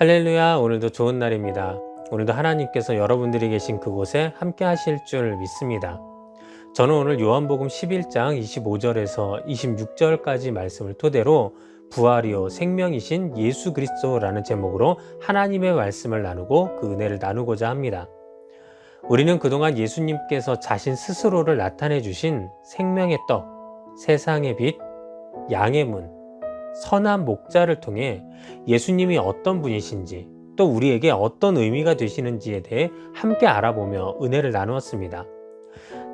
할렐루야. 오늘도 좋은 날입니다. 오늘도 하나님께서 여러분들이 계신 그곳에 함께 하실 줄 믿습니다. 저는 오늘 요한복음 11장 25절에서 26절까지 말씀을 토대로 부활이요 생명이신 예수 그리스도라는 제목으로 하나님의 말씀을 나누고 그 은혜를 나누고자 합니다. 우리는 그동안 예수님께서 자신 스스로를 나타내 주신 생명의 떡, 세상의 빛, 양의 문, 선한 목자를 통해 예수님이 어떤 분이신지 또 우리에게 어떤 의미가 되시는지에 대해 함께 알아보며 은혜를 나누었습니다.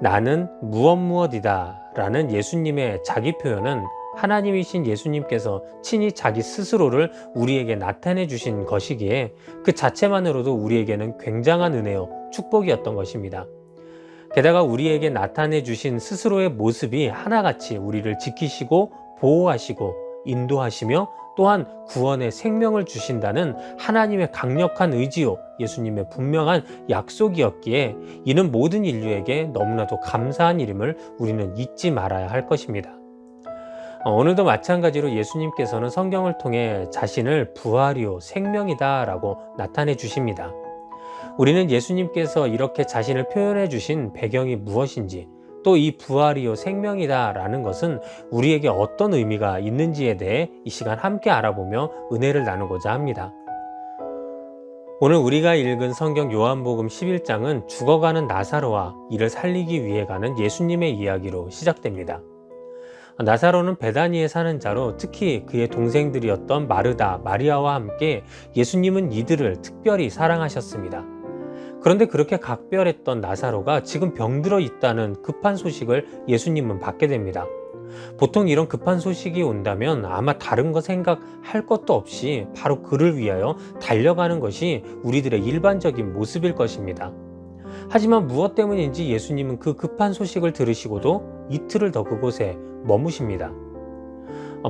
나는 무엇이다 라는 예수님의 자기 표현은 하나님이신 예수님께서 친히 자기 스스로를 우리에게 나타내 주신 것이기에 그 자체만으로도 우리에게는 굉장한 은혜요 축복이었던 것입니다. 게다가 우리에게 나타내 주신 스스로의 모습이 하나같이 우리를 지키시고 보호하시고 인도하시며 또한 구원의 생명을 주신다는 하나님의 강력한 의지요 예수님의 분명한 약속이었기에 이는 모든 인류에게 너무나도 감사한 일임을 우리는 잊지 말아야 할 것입니다. 오늘도 마찬가지로 예수님께서는 성경을 통해 자신을 부활이요 생명이다 라고 나타내 주십니다. 우리는 예수님께서 이렇게 자신을 표현해 주신 배경이 무엇인지 또 이 부활이요 생명이다 라는 것은 우리에게 어떤 의미가 있는지에 대해 이 시간 함께 알아보며 은혜를 나누고자 합니다. 오늘 우리가 읽은 성경 요한복음 11장은 죽어가는 나사로와 이를 살리기 위해 가는 예수님의 이야기로 시작됩니다. 나사로는 베다니에 사는 자로 특히 그의 동생들이었던 마르다, 마리아와 함께 예수님은 이들을 특별히 사랑하셨습니다. 그런데 그렇게 각별했던 나사로가 지금 병들어 있다는 급한 소식을 예수님은 받게 됩니다. 보통 이런 급한 소식이 온다면 아마 다른 거 생각할 것도 없이 바로 그를 위하여 달려가는 것이 우리들의 일반적인 모습일 것입니다. 하지만 무엇 때문인지 예수님은 그 급한 소식을 들으시고도 이틀을 더 그곳에 머무십니다.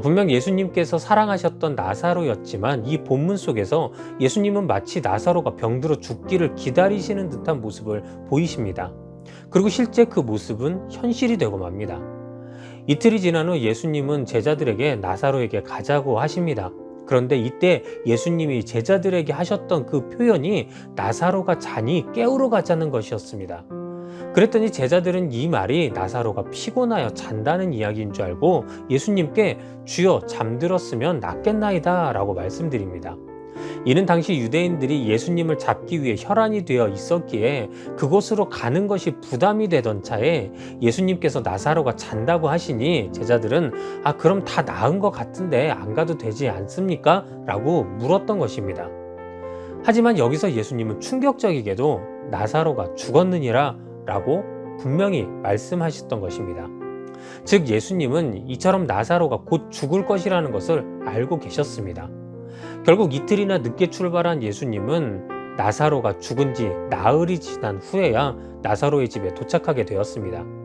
분명 예수님께서 사랑하셨던 나사로였지만 이 본문 속에서 예수님은 마치 나사로가 병들어 죽기를 기다리시는 듯한 모습을 보이십니다. 그리고 실제 그 모습은 현실이 되고 맙니다. 이틀이 지난 후 예수님은 제자들에게 나사로에게 가자고 하십니다. 그런데 이때 예수님이 제자들에게 하셨던 그 표현이 나사로가 자니 깨우러 가자는 것이었습니다. 그랬더니 제자들은 이 말이 나사로가 피곤하여 잔다는 이야기인 줄 알고 예수님께 주여 잠들었으면 낫겠나이다 라고 말씀드립니다. 이는 당시 유대인들이 예수님을 잡기 위해 혈안이 되어 있었기에 그곳으로 가는 것이 부담이 되던 차에 예수님께서 나사로가 잔다고 하시니 제자들은 그럼 다 나은 것 같은데 안 가도 되지 않습니까? 라고 물었던 것입니다. 하지만 여기서 예수님은 충격적이게도 나사로가 죽었느니라 라고 분명히 말씀하셨던 것입니다. 즉 예수님은 이처럼 나사로가 곧 죽을 것이라는 것을 알고 계셨습니다. 결국 이틀이나 늦게 출발한 예수님은 나사로가 죽은 지 나흘이 지난 후에야 나사로의 집에 도착하게 되었습니다.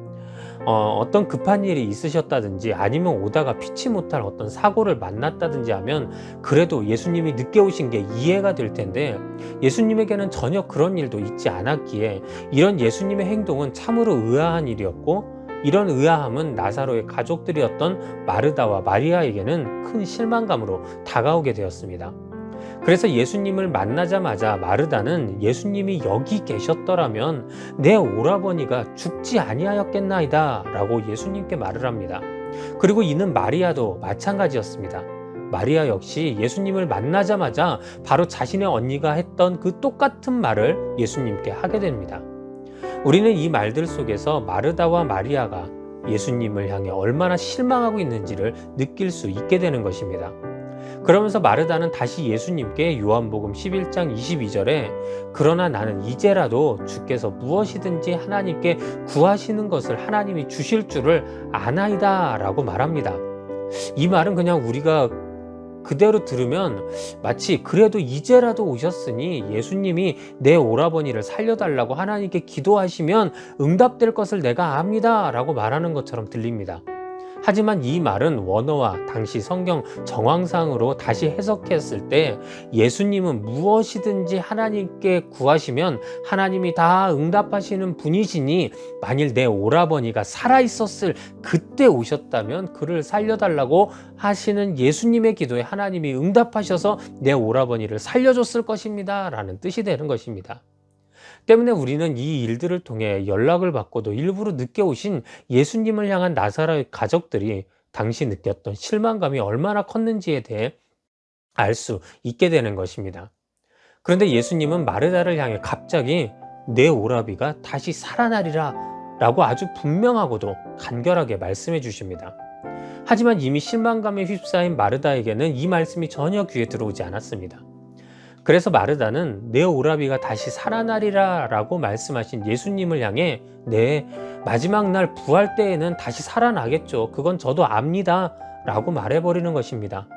어떤 급한 일이 있으셨다든지 아니면 오다가 피치 못할 어떤 사고를 만났다든지 하면 그래도 예수님이 늦게 오신 게 이해가 될 텐데 예수님에게는 전혀 그런 일도 있지 않았기에 이런 예수님의 행동은 참으로 의아한 일이었고 이런 의아함은 나사로의 가족들이었던 마르다와 마리아에게는 큰 실망감으로 다가오게 되었습니다. 그래서 예수님을 만나자마자 마르다는 예수님이 여기 계셨더라면 내 오라버니가 죽지 아니하였겠나이다 라고 예수님께 말을 합니다. 그리고 이는 마리아도 마찬가지였습니다. 마리아 역시 예수님을 만나자마자 바로 자신의 언니가 했던 그 똑같은 말을 예수님께 하게 됩니다. 우리는 이 말들 속에서 마르다와 마리아가 예수님을 향해 얼마나 실망하고 있는지를 느낄 수 있게 되는 것입니다. 그러면서 마르다는 다시 예수님께 요한복음 11장 22절에 그러나 나는 이제라도 주께서 무엇이든지 하나님께 구하시는 것을 하나님이 주실 줄을 아나이다 라고 말합니다. 이 말은 그냥 우리가 그대로 들으면 마치 그래도 이제라도 오셨으니 예수님이 내 오라버니를 살려달라고 하나님께 기도하시면 응답될 것을 내가 압니다 라고 말하는 것처럼 들립니다. 하지만 이 말은 원어와 당시 성경 정황상으로 다시 해석했을 때 예수님은 무엇이든지 하나님께 구하시면 하나님이 다 응답하시는 분이시니 만일 내 오라버니가 살아있었을 그때 오셨다면 그를 살려달라고 하시는 예수님의 기도에 하나님이 응답하셔서 내 오라버니를 살려줬을 것입니다 라는 뜻이 되는 것입니다. 때문에 우리는 이 일들을 통해 연락을 받고도 일부러 늦게 오신 예수님을 향한 나사로의 가족들이 당시 느꼈던 실망감이 얼마나 컸는지에 대해 알 수 있게 되는 것입니다. 그런데 예수님은 마르다를 향해 갑자기 내 오라비가 다시 살아나리라 라고 아주 분명하고도 간결하게 말씀해 주십니다. 하지만 이미 실망감에 휩싸인 마르다에게는 이 말씀이 전혀 귀에 들어오지 않았습니다. 그래서 마르다는 내 오라비가 다시 살아나리라 라고 말씀하신 예수님을 향해 네, 마지막 날 부활 때에는 다시 살아나겠죠. 그건 저도 압니다 라고 말해버리는 것입니다.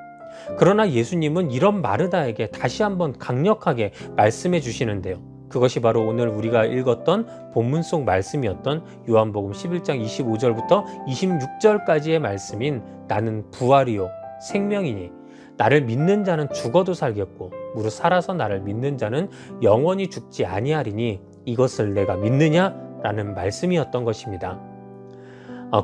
그러나 예수님은 이런 마르다에게 다시 한번 강력하게 말씀해 주시는데요. 그것이 바로 오늘 우리가 읽었던 본문 속 말씀이었던 요한복음 11장 25절부터 26절까지의 말씀인 나는 부활이요 생명이니 나를 믿는 자는 죽어도 살겠고 무릇 살아서 나를 믿는 자는 영원히 죽지 아니하리니 이것을 내가 믿느냐? 라는 말씀이었던 것입니다.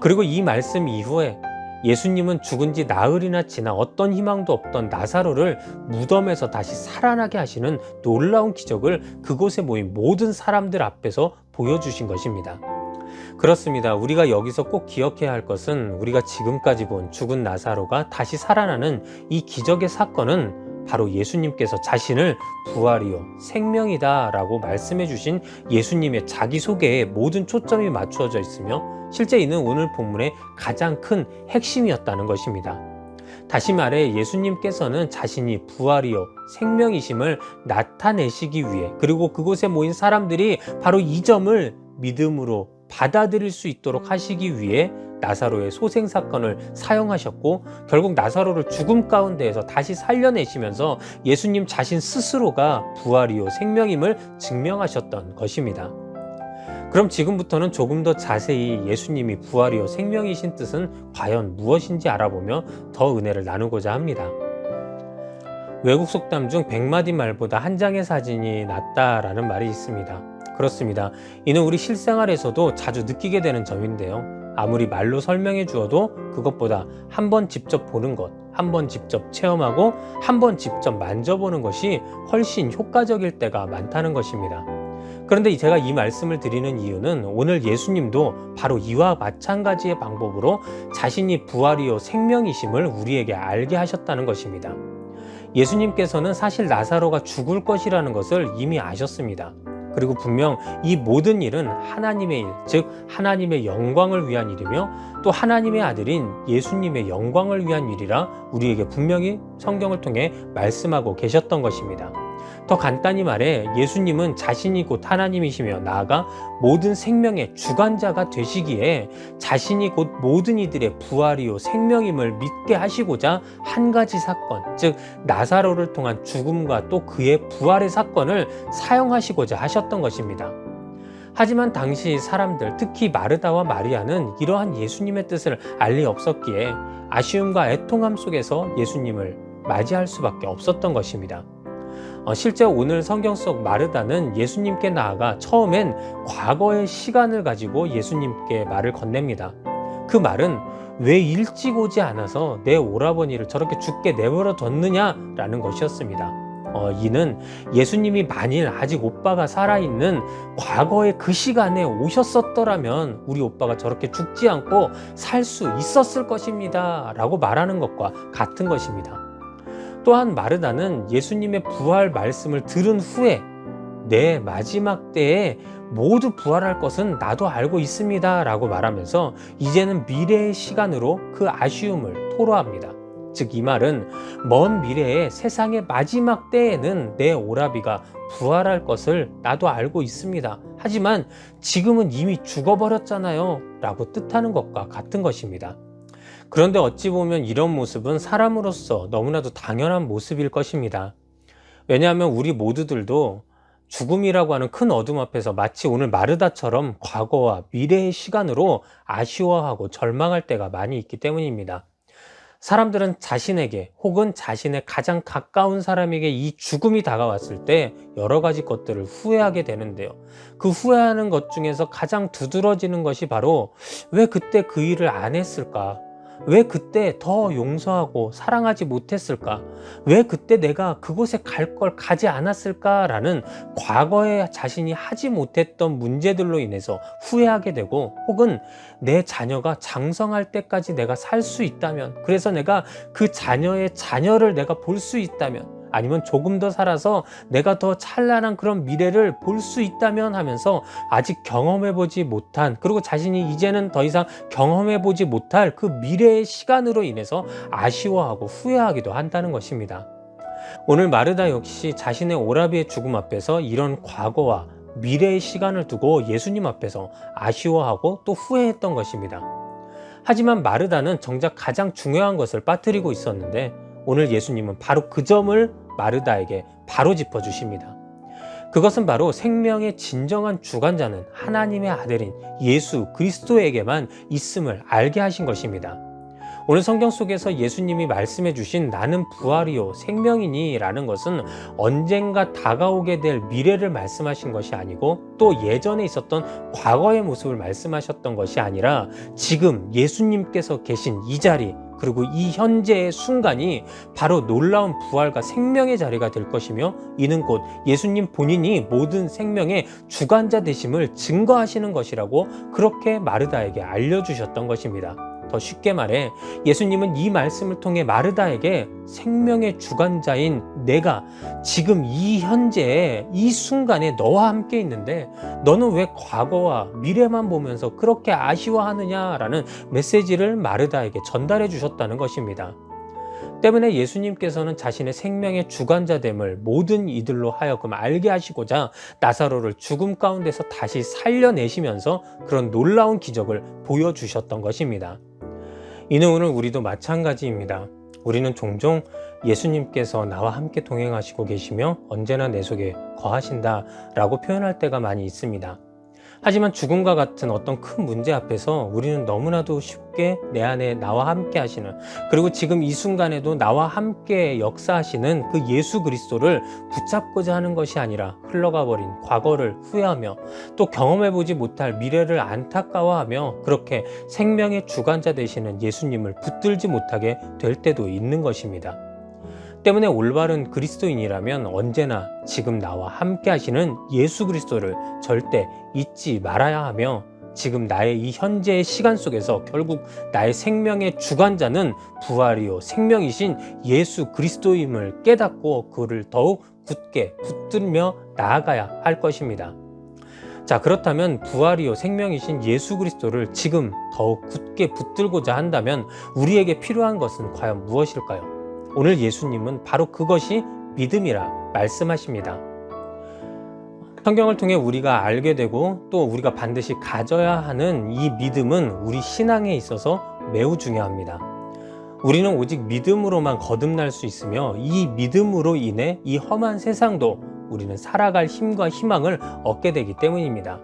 그리고 이 말씀 이후에 예수님은 죽은 지 나흘이나 지나 어떤 희망도 없던 나사로를 무덤에서 다시 살아나게 하시는 놀라운 기적을 그곳에 모인 모든 사람들 앞에서 보여주신 것입니다. 그렇습니다. 우리가 여기서 꼭 기억해야 할 것은 우리가 지금까지 본 죽은 나사로가 다시 살아나는 이 기적의 사건은 바로 예수님께서 자신을 부활이요 생명이다 라고 말씀해 주신 예수님의 자기소개에 모든 초점이 맞추어져 있으며 실제 이는 오늘 본문의 가장 큰 핵심이었다는 것입니다. 다시 말해 예수님께서는 자신이 부활이요 생명이심을 나타내시기 위해 그리고 그곳에 모인 사람들이 바로 이 점을 믿음으로 받아들일 수 있도록 하시기 위해 나사로의 소생사건을 사용하셨고 결국 나사로를 죽음 가운데에서 다시 살려내시면서 예수님 자신 스스로가 부활이요 생명임을 증명하셨던 것입니다. 그럼 지금부터는 조금 더 자세히 예수님이 부활이요 생명이신 뜻은 과연 무엇인지 알아보며 더 은혜를 나누고자 합니다. 외국 속담 중 100마디 말보다 한 장의 사진이 낫다라는 말이 있습니다. 그렇습니다. 이는 우리 실생활에서도 자주 느끼게 되는 점인데요. 아무리 말로 설명해 주어도 그것보다 한번 직접 보는 것, 한번 직접 체험하고 한번 직접 만져보는 것이 훨씬 효과적일 때가 많다는 것입니다. 그런데 제가 이 말씀을 드리는 이유는 오늘 예수님도 바로 이와 마찬가지의 방법으로 자신이 부활이요 생명이심을 우리에게 알게 하셨다는 것입니다. 예수님께서는 사실 나사로가 죽을 것이라는 것을 이미 아셨습니다. 그리고 분명 이 모든 일은 하나님의 일, 즉 하나님의 영광을 위한 일이며 또 하나님의 아들인 예수님의 영광을 위한 일이라 우리에게 분명히 성경을 통해 말씀하고 계셨던 것입니다. 더 간단히 말해 예수님은 자신이 곧 하나님이시며 나아가 모든 생명의 주관자가 되시기에 자신이 곧 모든 이들의 부활이요 생명임을 믿게 하시고자 한 가지 사건, 즉 나사로를 통한 죽음과 또 그의 부활의 사건을 사용하시고자 하셨던 것입니다. 하지만 당시 사람들, 특히 마르다와 마리아는 이러한 예수님의 뜻을 알 리 없었기에 아쉬움과 애통함 속에서 예수님을 맞이할 수밖에 없었던 것입니다. 실제 오늘 성경 속 마르다는 예수님께 나아가 처음엔 과거의 시간을 가지고 예수님께 말을 건넵니다. 그 말은 왜 일찍 오지 않아서 내 오라버니를 저렇게 죽게 내버려 뒀느냐라는 것이었습니다. 이는 예수님이 만일 아직 오빠가 살아있는 과거의 그 시간에 오셨었더라면 우리 오빠가 저렇게 죽지 않고 살 수 있었을 것입니다 라고 말하는 것과 같은 것입니다. 또한 마르다는 예수님의 부활 말씀을 들은 후에 내 마지막 때에 모두 부활할 것은 나도 알고 있습니다 라고 말하면서 이제는 미래의 시간으로 그 아쉬움을 토로합니다. 즉 이 말은 먼 미래에 세상의 마지막 때에는 내 오라비가 부활할 것을 나도 알고 있습니다. 하지만 지금은 이미 죽어버렸잖아요 라고 뜻하는 것과 같은 것입니다. 그런데 어찌 보면 이런 모습은 사람으로서 너무나도 당연한 모습일 것입니다. 왜냐하면 우리 모두들도 죽음이라고 하는 큰 어둠 앞에서 마치 오늘 마르다처럼 과거와 미래의 시간으로 아쉬워하고 절망할 때가 많이 있기 때문입니다. 사람들은 자신에게 혹은 자신의 가장 가까운 사람에게 이 죽음이 다가왔을 때 여러 가지 것들을 후회하게 되는데요. 그 후회하는 것 중에서 가장 두드러지는 것이 바로 왜 그때 그 일을 안 했을까? 왜 그때 더 용서하고 사랑하지 못했을까? 왜 그때 내가 그곳에 갈 걸 가지 않았을까라는 과거에 자신이 하지 못했던 문제들로 인해서 후회하게 되고, 혹은 내 자녀가 장성할 때까지 내가 살 수 있다면, 그래서 내가 그 자녀의 자녀를 내가 볼 수 있다면, 아니면 조금 더 살아서 내가 더 찬란한 그런 미래를 볼 수 있다면 하면서 아직 경험해보지 못한, 그리고 자신이 이제는 더 이상 경험해보지 못할 그 미래의 시간으로 인해서 아쉬워하고 후회하기도 한다는 것입니다. 오늘 마르다 역시 자신의 오라비의 죽음 앞에서 이런 과거와 미래의 시간을 두고 예수님 앞에서 아쉬워하고 또 후회했던 것입니다. 하지만 마르다는 정작 가장 중요한 것을 빠뜨리고 있었는데, 오늘 예수님은 바로 그 점을 마르다에게 바로 짚어주십니다. 그것은 바로 생명의 진정한 주관자는 하나님의 아들인 예수 그리스도에게만 있음을 알게 하신 것입니다. 오늘 성경 속에서 예수님이 말씀해 주신 나는 부활이요 생명이니 라는 것은 언젠가 다가오게 될 미래를 말씀하신 것이 아니고, 또 예전에 있었던 과거의 모습을 말씀하셨던 것이 아니라 지금 예수님께서 계신 이 자리, 그리고 이 현재의 순간이 바로 놀라운 부활과 생명의 자리가 될 것이며, 이는 곧 예수님 본인이 모든 생명의 주관자 되심을 증거하시는 것이라고 그렇게 마르다에게 알려주셨던 것입니다. 더 쉽게 말해 예수님은 이 말씀을 통해 마르다에게 생명의 주관자인 내가 지금 이 현재에 이 순간에 너와 함께 있는데 너는 왜 과거와 미래만 보면서 그렇게 아쉬워하느냐라는 메시지를 마르다에게 전달해 주셨다는 것입니다. 때문에 예수님께서는 자신의 생명의 주관자됨을 모든 이들로 하여금 알게 하시고자 나사로를 죽음 가운데서 다시 살려내시면서 그런 놀라운 기적을 보여주셨던 것입니다. 이는 오늘 우리도 마찬가지입니다. 우리는 종종 예수님께서 나와 함께 동행하시고 계시며 언제나 내 속에 거하신다 라고 표현할 때가 많이 있습니다. 하지만 죽음과 같은 어떤 큰 문제 앞에서 우리는 너무나도 쉽게 내 안에 나와 함께 하시는, 그리고 지금 이 순간에도 나와 함께 역사하시는 그 예수 그리스도를 붙잡고자 하는 것이 아니라 흘러가 버린 과거를 후회하며 또 경험해보지 못할 미래를 안타까워하며 그렇게 생명의 주관자 되시는 예수님을 붙들지 못하게 될 때도 있는 것입니다. 때문에 올바른 그리스도인이라면 언제나 지금 나와 함께 하시는 예수 그리스도를 절대 잊지 말아야 하며, 지금 나의 이 현재의 시간 속에서 결국 나의 생명의 주관자는 부활이요 생명이신 예수 그리스도임을 깨닫고 그를 더욱 굳게 붙들며 나아가야 할 것입니다. 자, 그렇다면 부활이요 생명이신 예수 그리스도를 지금 더욱 굳게 붙들고자 한다면 우리에게 필요한 것은 과연 무엇일까요? 오늘 예수님은 바로 그것이 믿음이라 말씀하십니다. 성경을 통해 우리가 알게 되고 또 우리가 반드시 가져야 하는 이 믿음은 우리 신앙에 있어서 매우 중요합니다. 우리는 오직 믿음으로만 거듭날 수 있으며 이 믿음으로 인해 이 험한 세상도 우리는 살아갈 힘과 희망을 얻게 되기 때문입니다.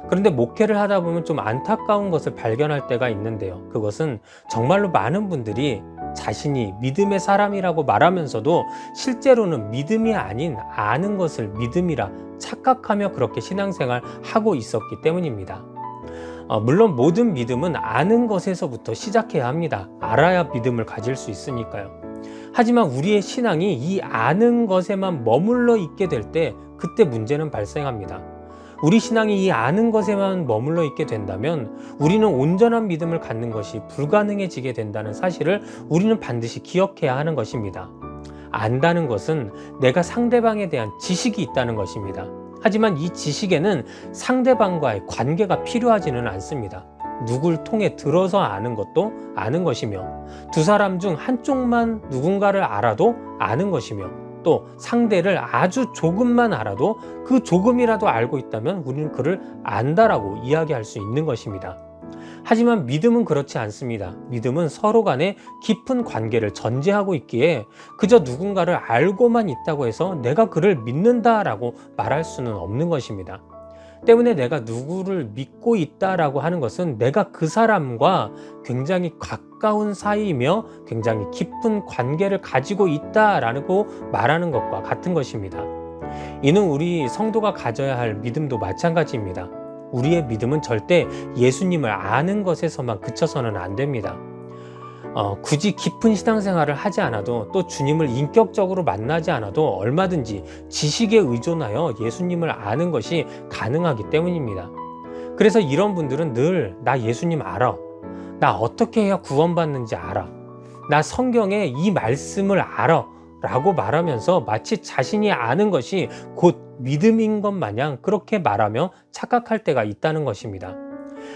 그런데 목회를 하다 보면 좀 안타까운 것을 발견할 때가 있는데요. 그것은 정말로 많은 분들이 자신이 믿음의 사람이라고 말하면서도 실제로는 믿음이 아닌 아는 것을 믿음이라 착각하며 그렇게 신앙생활 하고 있었기 때문입니다. 물론 모든 믿음은 아는 것에서부터 시작해야 합니다. 알아야 믿음을 가질 수 있으니까요. 하지만 우리의 신앙이 이 아는 것에만 머물러 있게 될 때 그때 문제는 발생합니다. 우리 신앙이 이 아는 것에만 머물러 있게 된다면 우리는 온전한 믿음을 갖는 것이 불가능해지게 된다는 사실을 우리는 반드시 기억해야 하는 것입니다. 안다는 것은 내가 상대방에 대한 지식이 있다는 것입니다. 하지만 이 지식에는 상대방과의 관계가 필요하지는 않습니다. 누굴 통해 들어서 아는 것도 아는 것이며, 두 사람 중 한쪽만 누군가를 알아도 아는 것이며, 또 상대를 아주 조금만 알아도 그 조금이라도 알고 있다면 우리는 그를 안다라고 이야기할 수 있는 것입니다. 하지만 믿음은 그렇지 않습니다. 믿음은 서로 간에 깊은 관계를 전제하고 있기에 그저 누군가를 알고만 있다고 해서 내가 그를 믿는다라고 말할 수는 없는 것입니다. 때문에 내가 누구를 믿고 있다라고 하는 것은 내가 그 사람과 굉장히 가까운 사이이며 굉장히 깊은 관계를 가지고 있다라고 말하는 것과 같은 것입니다. 이는 우리 성도가 가져야 할 믿음도 마찬가지입니다. 우리의 믿음은 절대 예수님을 아는 것에서만 그쳐서는 안 됩니다. 굳이 깊은 신앙생활을 하지 않아도 또 주님을 인격적으로 만나지 않아도 얼마든지 지식에 의존하여 예수님을 아는 것이 가능하기 때문입니다. 그래서 이런 분들은 늘 나 예수님 알아. 나 어떻게 해야 구원받는지 알아. 나 성경에 이 말씀을 알아. 라고 말하면서 마치 자신이 아는 것이 곧 믿음인 것 마냥 그렇게 말하며 착각할 때가 있다는 것입니다.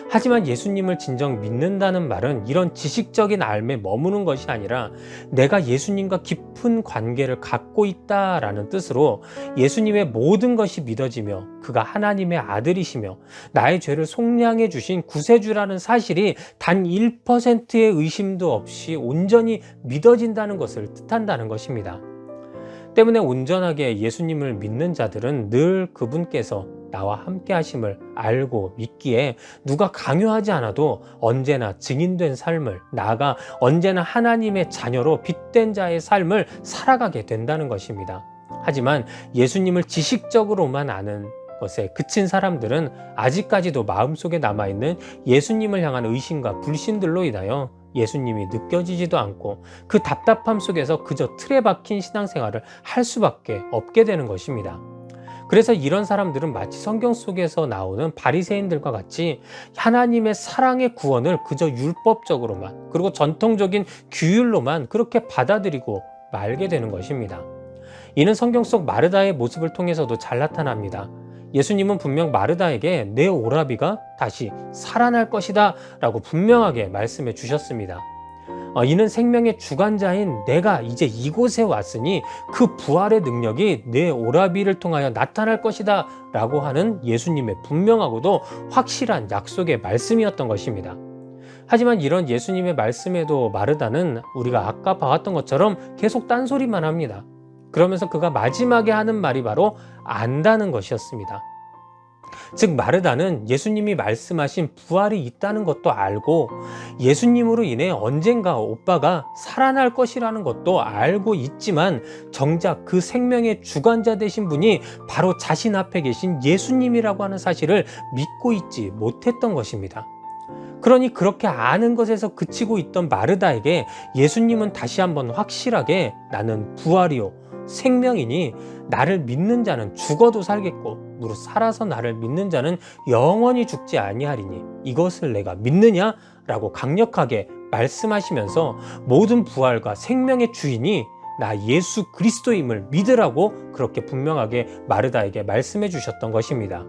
하지만 예수님을 진정 믿는다는 말은 이런 지식적인 알에 머무는 것이 아니라 내가 예수님과 깊은 관계를 갖고 있다라는 뜻으로 예수님의 모든 것이 믿어지며 그가 하나님의 아들이시며 나의 죄를 속량해 주신 구세주라는 사실이 단 1%의 의심도 없이 온전히 믿어진다는 것을 뜻한다는 것입니다. 때문에 온전하게 예수님을 믿는 자들은 늘 그분께서 나와 함께 하심을 알고 믿기에 누가 강요하지 않아도 언제나 증인된 삶을, 나아가 언제나 하나님의 자녀로 빚된 자의 삶을 살아가게 된다는 것입니다. 하지만 예수님을 지식적으로만 아는 것에 그친 사람들은 아직까지도 마음속에 남아있는 예수님을 향한 의심과 불신들로 인하여 예수님이 느껴지지도 않고 그 답답함 속에서 그저 틀에 박힌 신앙생활을 할 수밖에 없게 되는 것입니다. 그래서 이런 사람들은 마치 성경 속에서 나오는 바리새인들과 같이 하나님의 사랑의 구원을 그저 율법적으로만 그리고 전통적인 규율로만 그렇게 받아들이고 말게 되는 것입니다. 이는 성경 속 마르다의 모습을 통해서도 잘 나타납니다. 예수님은 분명 마르다에게 내 오라비가 다시 살아날 것이다 라고 분명하게 말씀해 주셨습니다. 이는 생명의 주관자인 내가 이제 이곳에 왔으니 그 부활의 능력이 내 오라비를 통하여 나타날 것이다 라고 하는 예수님의 분명하고도 확실한 약속의 말씀이었던 것입니다. 하지만 이런 예수님의 말씀에도 마르다는 우리가 아까 봐왔던 것처럼 계속 딴소리만 합니다. 그러면서 그가 마지막에 하는 말이 바로 안다는 것이었습니다. 즉 마르다는 예수님이 말씀하신 부활이 있다는 것도 알고 예수님으로 인해 언젠가 오빠가 살아날 것이라는 것도 알고 있지만 정작 그 생명의 주관자 되신 분이 바로 자신 앞에 계신 예수님이라고 하는 사실을 믿고 있지 못했던 것입니다. 그러니 그렇게 아는 것에서 그치고 있던 마르다에게 예수님은 다시 한번 확실하게 나는 부활이요 생명이니 나를 믿는 자는 죽어도 살겠고 무릇 살아서 나를 믿는 자는 영원히 죽지 아니하리니 이것을 내가 믿느냐? 라고 강력하게 말씀하시면서 모든 부활과 생명의 주인이 나 예수 그리스도임을 믿으라고 그렇게 분명하게 마르다에게 말씀해 주셨던 것입니다.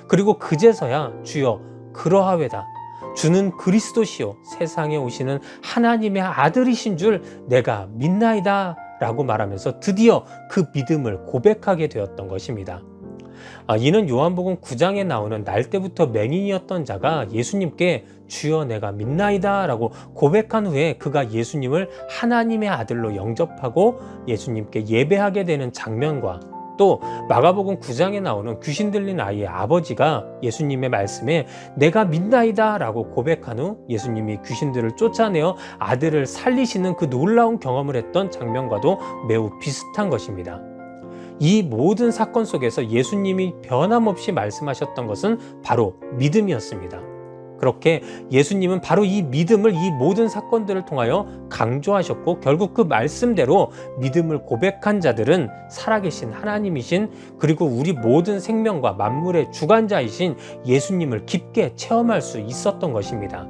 그리고 그제서야 주여 그러하외다. 주는 그리스도시요 세상에 오시는 하나님의 아들이신 줄 내가 믿나이다 라고 말하면서 드디어 그 믿음을 고백하게 되었던 것입니다. 이는 요한복음 9장에 나오는 날 때부터 맹인이었던 자가 예수님께 주여 내가 믿나이다 라고 고백한 후에 그가 예수님을 하나님의 아들로 영접하고 예수님께 예배하게 되는 장면과 또 마가복음 9장에 나오는 귀신 들린 아이의 아버지가 예수님의 말씀에 내가 믿나이다 라고 고백한 후 예수님이 귀신들을 쫓아내어 아들을 살리시는 그 놀라운 경험을 했던 장면과도 매우 비슷한 것입니다. 이 모든 사건 속에서 예수님이 변함없이 말씀하셨던 것은 바로 믿음이었습니다. 그렇게 예수님은 바로 이 믿음을 이 모든 사건들을 통하여 강조하셨고 결국 그 말씀대로 믿음을 고백한 자들은 살아계신 하나님이신 그리고 우리 모든 생명과 만물의 주관자이신 예수님을 깊게 체험할 수 있었던 것입니다.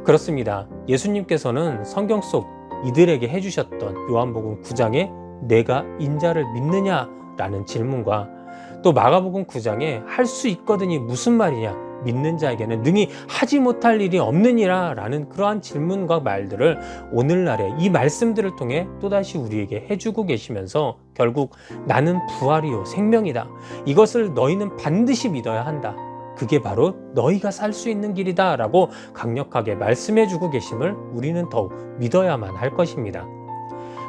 그렇습니다. 예수님께서는 성경 속 이들에게 해주셨던 요한복음 9장에 내가 인자를 믿느냐? 라는 질문과 또 마가복음 9장에 할 수 있거든이 무슨 말이냐? 믿는 자에게는 능히 하지 못할 일이 없느니라 라는 그러한 질문과 말들을 오늘날의 이 말씀들을 통해 또다시 우리에게 해주고 계시면서 결국 나는 부활이요 생명이다. 이것을 너희는 반드시 믿어야 한다. 그게 바로 너희가 살 수 있는 길이다 라고 강력하게 말씀해 주고 계심을 우리는 더욱 믿어야만 할 것입니다.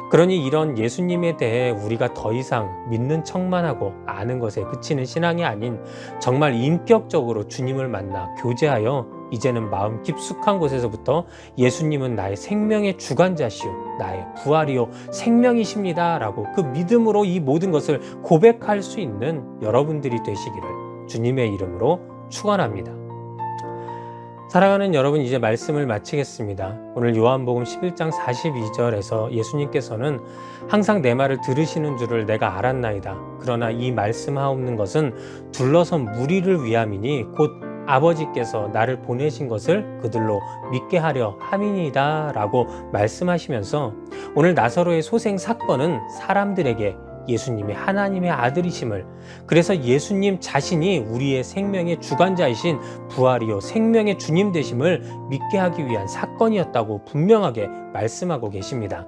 그러니 이런 예수님에 대해 우리가 더 이상 믿는 척만 하고 아는 것에 그치는 신앙이 아닌 정말 인격적으로 주님을 만나 교제하여 이제는 마음 깊숙한 곳에서부터 예수님은 나의 생명의 주관자시오, 나의 부활이요 생명이십니다 라고 그 믿음으로 이 모든 것을 고백할 수 있는 여러분들이 되시기를 주님의 이름으로 축원합니다. 사랑하는 여러분, 이제 말씀을 마치겠습니다. 오늘 요한복음 11장 42절에서 예수님께서는 항상 내 말을 들으시는 줄을 내가 알았나이다. 그러나 이 말씀하옵는 것은 둘러선 무리를 위함이니 곧 아버지께서 나를 보내신 것을 그들로 믿게 하려 함이니이다 라고 말씀하시면서 오늘 나사로의 소생 사건은 사람들에게 예수님이 하나님의 아들이심을, 그래서 예수님 자신이 우리의 생명의 주관자이신 부활이요 생명의 주님 되심을 믿게 하기 위한 사건이었다고 분명하게 말씀하고 계십니다.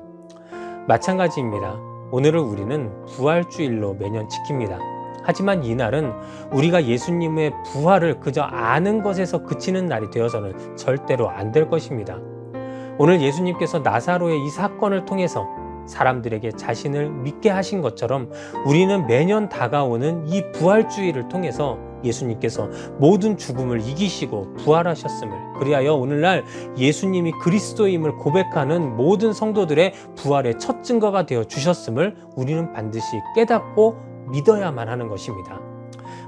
마찬가지입니다. 오늘을 우리는 부활주일로 매년 지킵니다. 하지만 이날은 우리가 예수님의 부활을 그저 아는 것에서 그치는 날이 되어서는 절대로 안 될 것입니다. 오늘 예수님께서 나사로의 이 사건을 통해서 사람들에게 자신을 믿게 하신 것처럼 우리는 매년 다가오는 이 부활주의를 통해서 예수님께서 모든 죽음을 이기시고 부활하셨음을, 그리하여 오늘날 예수님이 그리스도임을 고백하는 모든 성도들의 부활의 첫 증거가 되어 주셨음을 우리는 반드시 깨닫고 믿어야만 하는 것입니다.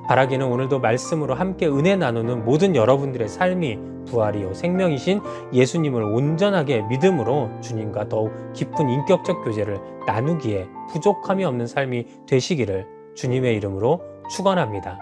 바라기는 오늘도 말씀으로 함께 은혜 나누는 모든 여러분들의 삶이 부활이요 생명이신 예수님을 온전하게 믿음으로 주님과 더욱 깊은 인격적 교제를 나누기에 부족함이 없는 삶이 되시기를 주님의 이름으로 축원합니다.